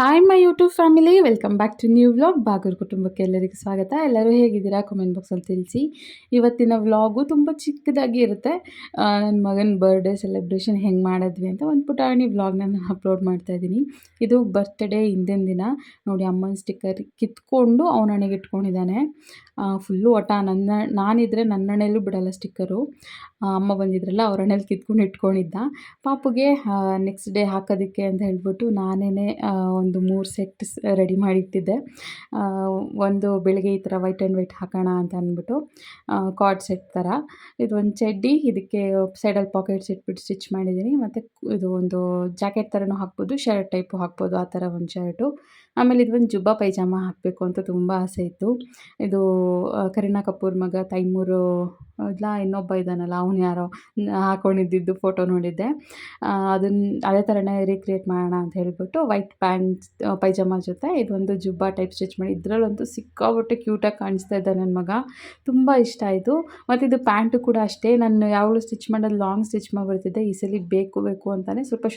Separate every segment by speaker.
Speaker 1: Hi my YouTube family, welcome back to new vlog. Bagur ಕುಟುಂಬಕ್ಕೆ ಎಲ್ಲರಿಗೂ ಸ್ವಾಗತ. ಎಲ್ಲರೂ ಹೇಗಿದ್ದೀರಾ ಕಮೆಂಟ್ ಬಾಕ್ಸಲ್ಲಿ ತಿಳಿಸಿ. ಇವತ್ತಿನ ವ್ಲಾಗು ತುಂಬ ಚಿಕ್ಕದಾಗಿ ಇರುತ್ತೆ. ನನ್ನ ಮಗನ ಬರ್ಡೇ ಸೆಲೆಬ್ರೇಷನ್ ಹೆಂಗೆ ಮಾಡಿದ್ವಿ ಅಂತ ಒಂದು ಪುಟಾಣಿ ವ್ಲಾಗ್ನ ನಾನು ಅಪ್ಲೋಡ್ ಮಾಡ್ತಾಯಿದ್ದೀನಿ. ಇದು ಬರ್ತ್ಡೇ ಹಿಂದಿನ ದಿನ ನೋಡಿ, ಅಮ್ಮನ ಸ್ಟಿಕ್ಕರ್ ಕಿತ್ಕೊಂಡು ಅವನ ಹಣೆಗೆ ಇಟ್ಕೊಂಡಿದ್ದಾನೆ. ಫುಲ್ಲು ಒಟ ನಾನಿದ್ರೆ ನನ್ನ ಹಣೆಯಲ್ಲೂ ಬಿಡಲ್ಲ ಸ್ಟಿಕ್ಕರು. ಅಮ್ಮ ಬಂದಿದ್ರಲ್ಲ, ಅವ್ರ ಹಣೆಯಲ್ಲಿ ಕಿತ್ಕೊಂಡು ಇಟ್ಕೊಂಡಿದ್ದ. ಪಾಪುಗೆ ನೆಕ್ಸ್ಟ್ ಡೇ ಹಾಕೋದಕ್ಕೆ ಅಂತ ಹೇಳ್ಬಿಟ್ಟು ನಾನೇ ಒಂದು 3 ಸೆಟ್ ರೆಡಿ ಮಾಡಿಟ್ಟಿದ್ದೆ. ಒಂದು ಬೆಳಗ್ಗೆ ಈ ಥರ ವೈಟ್ ಆ್ಯಂಡ್ ವೈಟ್ ಹಾಕೋಣ ಅಂತ ಅಂದ್ಬಿಟ್ಟು ಕಾರ್ಡ್ ಸೆಟ್ ಥರ. ಇದು ಒಂದು ಚಡ್ಡಿ, ಇದಕ್ಕೆ ಸೈಡಲ್ಲಿ ಪಾಕೆಟ್ಸ್ ಇಟ್ಬಿಟ್ಟು ಸ್ಟಿಚ್ ಮಾಡಿದ್ದೀನಿ. ಮತ್ತು ಇದು ಒಂದು ಜಾಕೆಟ್ ಥರನೂ ಹಾಕ್ಬೋದು, ಶರ್ಟ್ ಟೈಪು ಹಾಕ್ಬೋದು, ಆ ಥರ ಒಂದು ಶರ್ಟು. ಆಮೇಲೆ ಇದು ಒಂದು ಜುಬ್ಬಾ ಪೈಜಾಮ ಹಾಕಬೇಕು ಅಂತ ತುಂಬ ಆಸೆ ಇತ್ತು. ಇದು ಕರೀನಾ ಕಪೂರ್ ಮಗ ತೈಮೂರು ಇಲ್ಲ ಇನ್ನೊಬ್ಬ ಇದ್ದಾನಲ್ಲ, ಅವನು ಯಾರೋ ಹಾಕ್ಕೊಂಡಿದ್ದು ಫೋಟೋ ನೋಡಿದ್ದೆ. ಅದೇ ಥರನೇ ರೀಕ್ರಿಯೇಟ್ ಮಾಡೋಣ ಅಂತ ಹೇಳ್ಬಿಟ್ಟು ವೈಟ್ ಪ್ಯಾಂಟ್ ಪೈಜಾಮ ಜೊತೆ ಇದೊಂದು ಜುಬ್ಬಾ ಟೈಪ್ ಸ್ಟಿಚ್ ಮಾಡಿ. ಇದರಲ್ಲಂತೂ ಸಿಕ್ಕಾಪಟ್ಟೆ ಕ್ಯೂಟಾಗಿ ಕಾಣಿಸ್ತಾ ಇದ್ದ ನನ್ನ ಮಗ, ತುಂಬ ಇಷ್ಟ ಆಯಿತು. ಮತ್ತು ಇದು ಪ್ಯಾಂಟು ಕೂಡ ಅಷ್ಟೇ, ನಾನು ಯಾವಾಗಲೂ ಸ್ಟಿಚ್ ಮಾಡೋದು ಲಾಂಗ್ ಸ್ಟಿಚ್ ಮಾಡಿಬಿಡ್ತಿದ್ದೆ. ಈ ಸಲ ಬೇಕು ಅಂತಲೇ ಸ್ವಲ್ಪ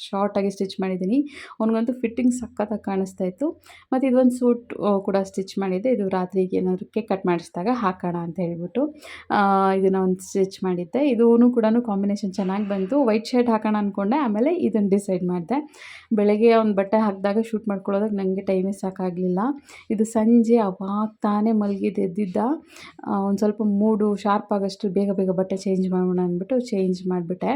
Speaker 1: ಶಾರ್ಟಾಗಿ ಸ್ಟಿಚ್ ಮಾಡಿದ್ದೀನಿ. ಅವ್ನಿಗಂತೂ ಫಿಟ್ಟಿಂಗ್ ಸಖತ್ತಾಗಿ ಕಾಣಿಸ್ತಾ ಇತ್ತು. ಮತ್ತು ಇದೊಂದು ಸೂಟ್ ಕೂಡ ಸ್ಟಿಚ್ ಮಾಡಿದ್ದೆ. ಇದು ರಾತ್ರಿಗೆ ಏನಾದರೂ ಕೇಕ್ ಕಟ್ ಮಾಡಿಸಿದಾಗ ಹಾಕೋಣ ಅಂತ ಹೇಳ್ಬಿಟ್ಟು ಇದನ್ನು ಒಂದು ಸ್ಟಿಚ್ ಮಾಡಿದ್ದೆ. ಇದೂ ಕೂಡ ಕಾಂಬಿನೇಷನ್ ಚೆನ್ನಾಗಿ ಬಂತು. ವೈಟ್ ಶರ್ಟ್ ಹಾಕೋಣ ಅಂದ್ಕೊಂಡೆ, ಆಮೇಲೆ ಇದನ್ನು ಡಿಸೈಡ್ ಮಾಡಿದೆ. ಬೆಳಗ್ಗೆ ಅವ್ನು ಬಟ್ಟೆ ಹಾಕಿದಾಗ ಶೂಟ್ ಮಾಡ್ಕೊಳ್ಳೋದಕ್ಕೆ ನನಗೆ ಟೈಮೇ ಸಾಕಾಗಲಿಲ್ಲ. ಇದು ಸಂಜೆ ಅವಾಗ ತಾನೇ ಮಲಗಿದ್ದು ಎದ್ದಿದ್ದ. ಒಂದು ಸ್ವಲ್ಪ ಮೂಡು ಶಾರ್ಪ್ ಆಗೋಷ್ಟು ಬೇಗ ಬಟ್ಟೆ ಚೇಂಜ್ ಮಾಡೋಣ ಅಂದ್ಬಿಟ್ಟು ಚೇಂಜ್ ಮಾಡಿಬಿಟ್ಟೆ.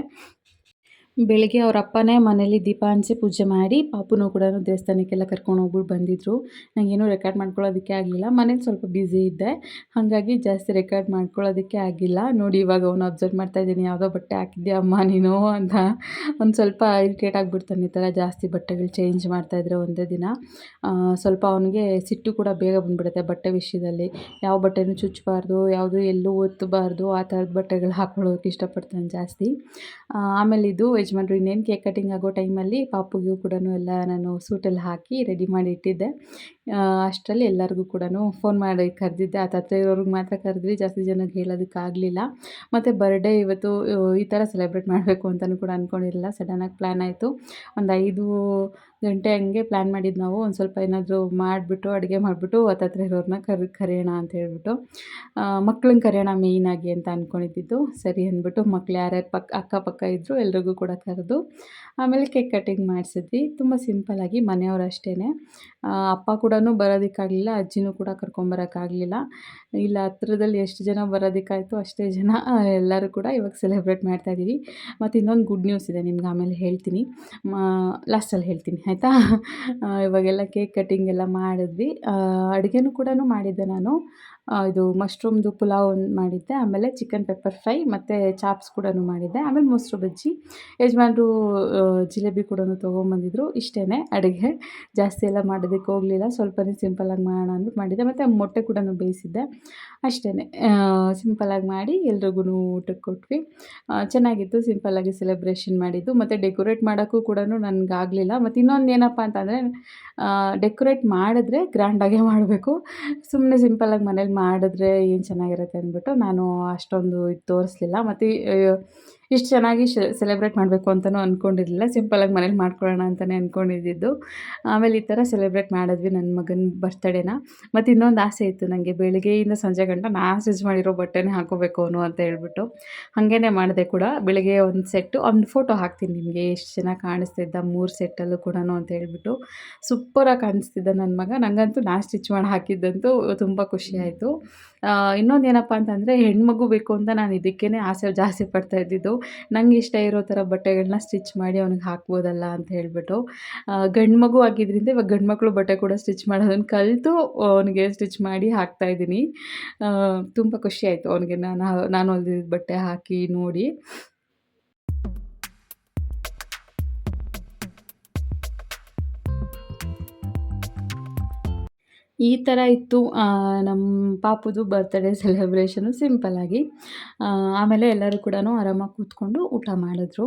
Speaker 1: ಬೆಳಗ್ಗೆ ಅವ್ರ ಅಪ್ಪನೇ ಮನೇಲಿ ದೀಪ ಹಂಚಿ ಪೂಜೆ ಮಾಡಿ ಪಾಪುನೂ ಕೂಡ ದೇವಸ್ಥಾನಕ್ಕೆಲ್ಲ ಕರ್ಕೊಂಡು ಹೋಗ್ಬಿಟ್ಟು ಬಂದಿದ್ದರು. ನನಗೇನು ರೆಕಾರ್ಡ್ ಮಾಡ್ಕೊಳ್ಳೋದಕ್ಕೆ ಆಗಲಿಲ್ಲ, ಮನೇಲಿ ಸ್ವಲ್ಪ ಬ್ಯುಸಿ ಇದ್ದೆ, ಹಾಗಾಗಿ ಜಾಸ್ತಿ ರೆಕಾರ್ಡ್ ಮಾಡ್ಕೊಳ್ಳೋದಕ್ಕೆ ಆಗಿಲ್ಲ. ನೋಡಿ, ಇವಾಗ ಅವನು ಅಬ್ಸರ್ವ್ ಮಾಡ್ತಾಯಿದ್ದೀನಿ, ಯಾವುದೋ ಬಟ್ಟೆ ಹಾಕಿದ್ದೆ ಅಮ್ಮ ನೀನು ಅಂತ. ಒಂದು ಸ್ವಲ್ಪ ಇರಿಟೇಟ್ ಆಗಿಬಿಡ್ತಾನೆ ಈ ಥರ ಜಾಸ್ತಿ ಬಟ್ಟೆಗಳು ಚೇಂಜ್ ಮಾಡ್ತಾಯಿದ್ರೆ ಒಂದೇ ದಿನ. ಸ್ವಲ್ಪ ಅವನಿಗೆ ಸಿಟ್ಟು ಕೂಡ ಬೇಗ ಬಂದುಬಿಡುತ್ತೆ ಬಟ್ಟೆ ವಿಷಯದಲ್ಲಿ. ಯಾವ ಬಟ್ಟೆನೂ ಚುಚ್ಚಬಾರ್ದು, ಯಾವುದು ಎಲ್ಲೂ ಒತ್ತಬಾರ್ದು, ಆ ಥರದ ಬಟ್ಟೆಗಳು ಹಾಕ್ಕೊಳ್ಳೋದಕ್ಕೆ ಇಷ್ಟಪಡ್ತಾನೆ ಜಾಸ್ತಿ. ಆಮೇಲೆ ಇದು ಯಜಮಾನ್ರು ಇನ್ನೇನು ಕೇಕ್ ಕಟಿಂಗ್ ಆಗೋ ಟೈಮಲ್ಲಿ ಪಾಪುಗೂ ಕೂಡ ಎಲ್ಲ ನಾನು ಸೂಟಲ್ಲಿ ಹಾಕಿ ರೆಡಿ ಮಾಡಿ ಇಟ್ಟಿದ್ದೆ. ಅಷ್ಟರಲ್ಲಿ ಎಲ್ಲರಿಗೂ ಕೂಡ ಫೋನ್ ಮಾಡಿ ಕರೆದಿದ್ದೆ. ಹತ್ರ ಇರೋರಿಗೆ ಮಾತ್ರ ಕರೆದ್ವಿ, ಜಾಸ್ತಿ ಜನಕ್ಕೆ ಹೇಳೋದಕ್ಕಾಗಲಿಲ್ಲ. ಮತ್ತು ಬರ್ಡೇ ಇವತ್ತು ಈ ಥರ ಸೆಲೆಬ್ರೇಟ್ ಮಾಡಬೇಕು ಅಂತಲೂ ಕೂಡ ಅಂದ್ಕೊಂಡಿರಲಿಲ್ಲ, ಸಡನ್ನಾಗಿ ಪ್ಲ್ಯಾನ್ ಆಯಿತು. ಒಂದು 5 ಗಂಟೆ ಹಂಗೆ ಪ್ಲ್ಯಾನ್ ಮಾಡಿದ್ದು ನಾವು. ಒಂದು ಸ್ವಲ್ಪ ಏನಾದರೂ ಮಾಡಿಬಿಟ್ಟು ಅಡುಗೆ ಮಾಡಿಬಿಟ್ಟು ಹತ್ರ ಇರೋರನ್ನ ಕರೆಯೋಣ ಅಂತ ಹೇಳ್ಬಿಟ್ಟು, ಮಕ್ಳನ್ನ ಕರೆಯೋಣ ಮೇಯ್ನಾಗಿ ಅಂತ ಅಂದ್ಕೊಂಡಿದ್ದು. ಸರಿ ಅಂದ್ಬಿಟ್ಟು ಮಕ್ಳು ಯಾರ್ಯಾರು ಅಕ್ಕಪಕ್ಕ ಇದ್ದರು ಎಲ್ರಿಗೂ ಕೂಡ ಕರೆದು ಆಮೇಲೆ ಕೇಕ್ ಕಟಿಂಗ್ ಮಾಡಿಸಿದ್ವಿ. ತುಂಬ ಸಿಂಪಲ್ಲಾಗಿ, ಮನೆಯವರು ಅಷ್ಟೇ. ಅಪ್ಪ ಕೂಡ ಬರೋದಕ್ಕಾಗಲಿಲ್ಲ, ಅಜ್ಜಿನೂ ಕೂಡ ಕರ್ಕೊಂಬರೋಕ್ಕಾಗಲಿಲ್ಲ. ಇಲ್ಲ ಹತ್ರದಲ್ಲಿ ಎಷ್ಟು ಜನ ಬರೋದಕ್ಕಾಯಿತು ಅಷ್ಟೇ ಜನ ಎಲ್ಲರೂ ಕೂಡ ಇವಾಗ ಸೆಲೆಬ್ರೇಟ್ ಮಾಡ್ತಾಯಿದ್ದೀವಿ. ಮತ್ತು ಇನ್ನೊಂದು ಗುಡ್ ನ್ಯೂಸ್ ಇದೆ, ನಿಮ್ಗೆ ಆಮೇಲೆ ಹೇಳ್ತೀನಿ, ಲಾಸ್ಟಲ್ಲಿ ಹೇಳ್ತೀನಿ ಆಯಿತಾ. ಇವಾಗೆಲ್ಲ ಕೇಕ್ ಕಟಿಂಗ್ ಎಲ್ಲ ಮಾಡಿದ್ವಿ. ಅಡುಗೆನೂ ಕೂಡ ಮಾಡಿದ್ದೆ ನಾನು. ಇದು ಮಶ್ರೂಮ್ದು ಪುಲಾವ್ ಒಂದು ಮಾಡಿದ್ದೆ, ಆಮೇಲೆ ಚಿಕನ್ ಪೆಪ್ಪರ್ ಫ್ರೈ ಮತ್ತು ಚಾಪ್ಸ್ ಕೂಡ ಮಾಡಿದ್ದೆ, ಆಮೇಲೆ ಮೊಸರು ಬಜ್ಜಿ. ಯಜಮಾನ್ರು ಜಿಲೇಬಿ ಕೂಡ ತೊಗೊಂಬಂದಿದ್ರು. ಇಷ್ಟೇ ಅಡುಗೆ, ಜಾಸ್ತಿ ಎಲ್ಲ ಮಾಡೋದಕ್ಕೆ ಹೋಗಲಿಲ್ಲ, ಸ್ವಲ್ಪನೇ ಸಿಂಪಲ್ಲಾಗಿ ಮಾಡೋಣ ಅಂದ್ಬಿಟ್ಟು ಮಾಡಿದ್ದೆ. ಮತ್ತು ಮೊಟ್ಟೆ ಕೂಡ ಬೇಯಿಸಿದ್ದೆ. ಅಷ್ಟೇ, ಸಿಂಪಲ್ಲಾಗಿ ಮಾಡಿ ಎಲ್ರಿಗೂ ಊಟಕ್ಕೆ ಕೊಟ್ವಿ. ಚೆನ್ನಾಗಿತ್ತು, ಸಿಂಪಲ್ಲಾಗಿ ಸೆಲೆಬ್ರೇಷನ್ ಮಾಡಿದ್ದು. ಮತ್ತು ಡೆಕೋರೇಟ್ ಮಾಡೋಕ್ಕೂ ಕೂಡ ನನಗಾಗಲಿಲ್ಲ. ಮತ್ತು ಇನ್ನೊಂದು ಏನಪ್ಪ ಅಂತಂದರೆ, ಡೆಕೋರೇಟ್ ಮಾಡಿದ್ರೆ ಗ್ರ್ಯಾಂಡಾಗೇ ಮಾಡಬೇಕು. ಸುಮ್ಮನೆ ಸಿಂಪಲ್ಲಾಗಿ ಮನೇಲಿ ಮಾಡಿದ್ರೆ ಏನು ಚೆನ್ನಾಗಿರುತ್ತೆ ಅಂದ್ಬಿಟ್ಟು ನಾನು ಅಷ್ಟೊಂದು ಇದು ತೋರಿಸ್ಲಿಲ್ಲ. ಮತ್ತು ಇಷ್ಟು ಚೆನ್ನಾಗಿ ಸೆಲೆಬ್ರೇಟ್ ಮಾಡಬೇಕು ಅಂತಲೂ ಅಂದ್ಕೊಂಡಿರಲಿಲ್ಲ, ಸಿಂಪಲ್ಲಾಗಿ ಮನೇಲಿ ಮಾಡ್ಕೊಳ್ಳೋಣ ಅಂತಲೇ ಅಂದ್ಕೊಂಡಿದ್ದಿದ್ದು. ಆಮೇಲೆ ಈ ಥರ ಸೆಲೆಬ್ರೇಟ್ ಮಾಡಿದ್ವಿ ನನ್ನ ಮಗನ ಬರ್ತ್ಡೇನ. ಮತ್ತು ಇನ್ನೊಂದು ಆಸೆ ಇತ್ತು ನನಗೆ, ಬೆಳಗ್ಗೆಯಿಂದ ಸಂಜೆ ಗಂಟ ನಾನು ಸ್ಟಿಚ್ ಮಾಡಿರೋ ಬಟ್ಟೆನೇ ಹಾಕ್ಕೋಬೇಕು ಅವನು ಅಂತ ಹೇಳ್ಬಿಟ್ಟು. ಹಾಗೇ ಮಾಡಿದೆ ಕೂಡ. ಬೆಳಗ್ಗೆ ಒಂದು ಸೆಟ್ಟು, ಒಂದು ಫೋಟೋ ಹಾಕ್ತೀನಿ ನಿಮಗೆ, ಎಷ್ಟು ಚೆನ್ನಾಗಿ ಕಾಣಿಸ್ತಿದ್ದ 3 ಸೆಟ್ಟಲ್ಲೂ ಕೂಡ ಅಂತ ಹೇಳ್ಬಿಟ್ಟು. ಸೂಪರಾಗಿ ಕಾಣಿಸ್ತಿದ್ದ ನನ್ನ ಮಗ. ನನಗಂತೂ ನಾನು ಸ್ಟಿಚ್ ಮಾಡಿ ಹಾಕಿದ್ದಂತೂ ತುಂಬ ಖುಷಿಯಾಯಿತು. ಇನ್ನೊಂದು ಏನಪ್ಪ ಅಂತಂದರೆ, ಹೆಣ್ಮಗು ಬೇಕು ಅಂತ ನಾನು ಇದಕ್ಕೇ ಆಸೆ ಜಾಸ್ತಿ ಪಡ್ತಾ ಇದ್ದಿದ್ದು. ನಂಗೆ ಇಷ್ಟ ಇರೋ ಥರ ಬಟ್ಟೆಗಳನ್ನ ಸ್ಟಿಚ್ ಮಾಡಿ ಅವ್ನಿಗೆ ಹಾಕ್ಬೋದಲ್ಲ ಅಂತ ಹೇಳ್ಬಿಟ್ಟು. ಗಂಡು ಮಗು ಆಗಿದ್ದರಿಂದ ಇವಾಗ ಗಂಡು ಮಕ್ಕಳು ಬಟ್ಟೆ ಕೂಡ ಸ್ಟಿಚ್ ಮಾಡೋದನ್ನು ಕಲಿತು ಅವನಿಗೆ ಸ್ಟಿಚ್ ಮಾಡಿ ಹಾಕ್ತಾಯಿದ್ದೀನಿ. ತುಂಬ ಖುಷಿಯಾಯಿತು ಅವನಿಗೆ ನಾನು ಹೊಲ್ದಿದ್ದ ಬಟ್ಟೆ ಹಾಕಿ ನೋಡಿ. ಈ ಥರ ಇತ್ತು ನಮ್ಮ ಪಾಪುದು ಬರ್ತ್ಡೇ ಸೆಲೆಬ್ರೇಷನು ಸಿಂಪಲ್ಲಾಗಿ. ಆಮೇಲೆ ಎಲ್ಲರೂ ಕೂಡ ಆರಾಮಾಗಿ ಕೂತ್ಕೊಂಡು ಊಟ ಮಾಡಿದ್ರು.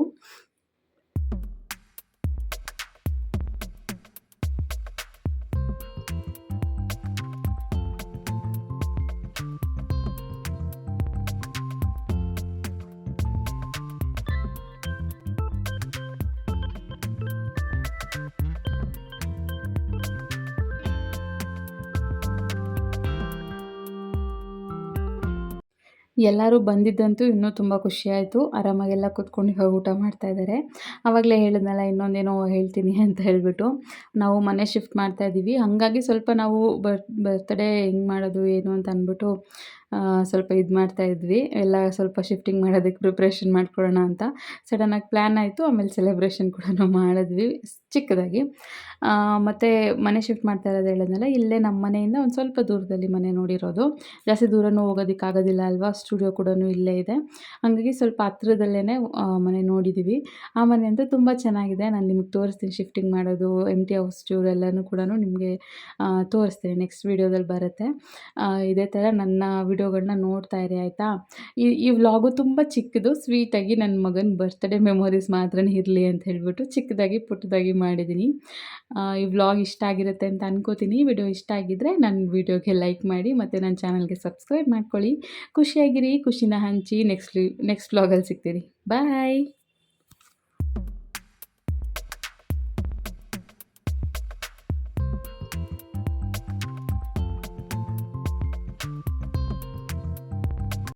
Speaker 1: ಎಲ್ಲರೂ ಬಂದಿದ್ದಂತೂ ಇನ್ನೂ ತುಂಬ ಖುಷಿಯಾಯಿತು. ಆರಾಮಾಗೆಲ್ಲ ಕೂತ್ಕೊಂಡು ಇವಾಗ ಊಟ ಮಾಡ್ತಾ ಇದ್ದಾರೆ. ಆವಾಗಲೇ ಹೇಳಿದ್ನಲ್ಲ ಇನ್ನೊಂದೇನೋ ಹೇಳ್ತೀನಿ ಅಂತ ಹೇಳಿಬಿಟ್ಟು. ನಾವು ಮನೆ ಶಿಫ್ಟ್ ಮಾಡ್ತಾ ಇದ್ದೀವಿ. ಹಾಗಾಗಿ ಸ್ವಲ್ಪ ನಾವು ಬರ್ತ್‌ಡೇ ಹೆಂಗೆ ಮಾಡೋದು ಏನು ಅಂತ ಅಂದ್ಬಿಟ್ಟು ಸ್ವಲ್ಪ ಇದು ಮಾಡ್ತಾ ಇದ್ವಿ. ಎಲ್ಲ ಸ್ವಲ್ಪ ಶಿಫ್ಟಿಂಗ್ ಮಾಡೋದಕ್ಕೆ ಪ್ರಿಪ್ರೇಷನ್ ಮಾಡ್ಕೊಳ್ಳೋಣ ಅಂತ ಸಡನ್ನಾಗಿ ಪ್ಲ್ಯಾನ್ ಆಯಿತು. ಆಮೇಲೆ ಸೆಲೆಬ್ರೇಷನ್ ಕೂಡನು ಮಾಡಿದ್ವಿ ಚಿಕ್ಕದಾಗಿ. ಮತ್ತು ಮನೆ ಶಿಫ್ಟ್ ಮಾಡ್ತಾ ಇರೋದು ಹೇಳಿದ್ನಲ್ಲ, ಇಲ್ಲೇ ನಮ್ಮ ಮನೆಯಿಂದ ಒಂದು ಸ್ವಲ್ಪ ದೂರದಲ್ಲಿ ಮನೆ ನೋಡಿರೋದು. ಜಾಸ್ತಿ ದೂರನೂ ಹೋಗೋದಕ್ಕಾಗೋದಿಲ್ಲ ಅಲ್ವಾ, ಸ್ಟುಡಿಯೋ ಕೂಡನು ಇಲ್ಲೇ ಇದೆ. ಹಾಗಾಗಿ ಸ್ವಲ್ಪ ಹತ್ರದಲ್ಲೇ ಮನೆ ನೋಡಿದ್ದೀವಿ. ಆ ಮನೆ ಅಂತೂ ತುಂಬ ಚೆನ್ನಾಗಿದೆ. ನಾನು ನಿಮಗೆ ತೋರಿಸ್ತೀನಿ ಶಿಫ್ಟಿಂಗ್ ಮಾಡೋದು, ಎಂಪ್ಟಿ ಹೌಸ್ ಟೂರ್ ಎಲ್ಲನೂ ಕೂಡನು ನಿಮಗೆ ತೋರಿಸ್ತೀನಿ. ನೆಕ್ಸ್ಟ್ ವೀಡಿಯೋದಲ್ಲಿ ಬರುತ್ತೆ. ಇದೇ ಥರ ನನ್ನ ವಿಡಿಯೋಗಳನ್ನ ನೋಡ್ತಾ ಇರಿ ಆಯಿತಾ. ಈ ವ್ಲಾಗು ತುಂಬ ಚಿಕ್ಕದು, ಸ್ವೀಟಾಗಿ ನನ್ನ ಮಗನ ಬರ್ತ್‌ಡೇ ಮೆಮೊರೀಸ್ ಮಾತ್ರನೇ ಇರಲಿ ಅಂತ ಹೇಳ್ಬಿಟ್ಟು ಚಿಕ್ಕದಾಗಿ ಪುಟ್ಟದಾಗಿ ಮಾಡಿದ್ದೀನಿ. ಈ ವ್ಲಾಗ್ ಇಷ್ಟ ಆಗಿರುತ್ತೆ ಅಂತ ಅನ್ಕೋತೀನಿ. ವಿಡಿಯೋ ಇಷ್ಟ ಆಗಿದ್ದರೆ ನನ್ನ ವಿಡಿಯೋಗೆ ಲೈಕ್ ಮಾಡಿ ಮತ್ತು ನನ್ನ ಚಾನಲ್ಗೆ ಸಬ್ಸ್ಕ್ರೈಬ್ ಮಾಡ್ಕೊಳ್ಳಿ. ಖುಷಿಯಾಗಿರಿ, ಖುಷಿನ ಹಂಚಿ. ನೆಕ್ಸ್ಟ್ ವ್ಲಾಗಲ್ಲಿ ಸಿಗ್ತೀನಿ. ಬಾಯ್.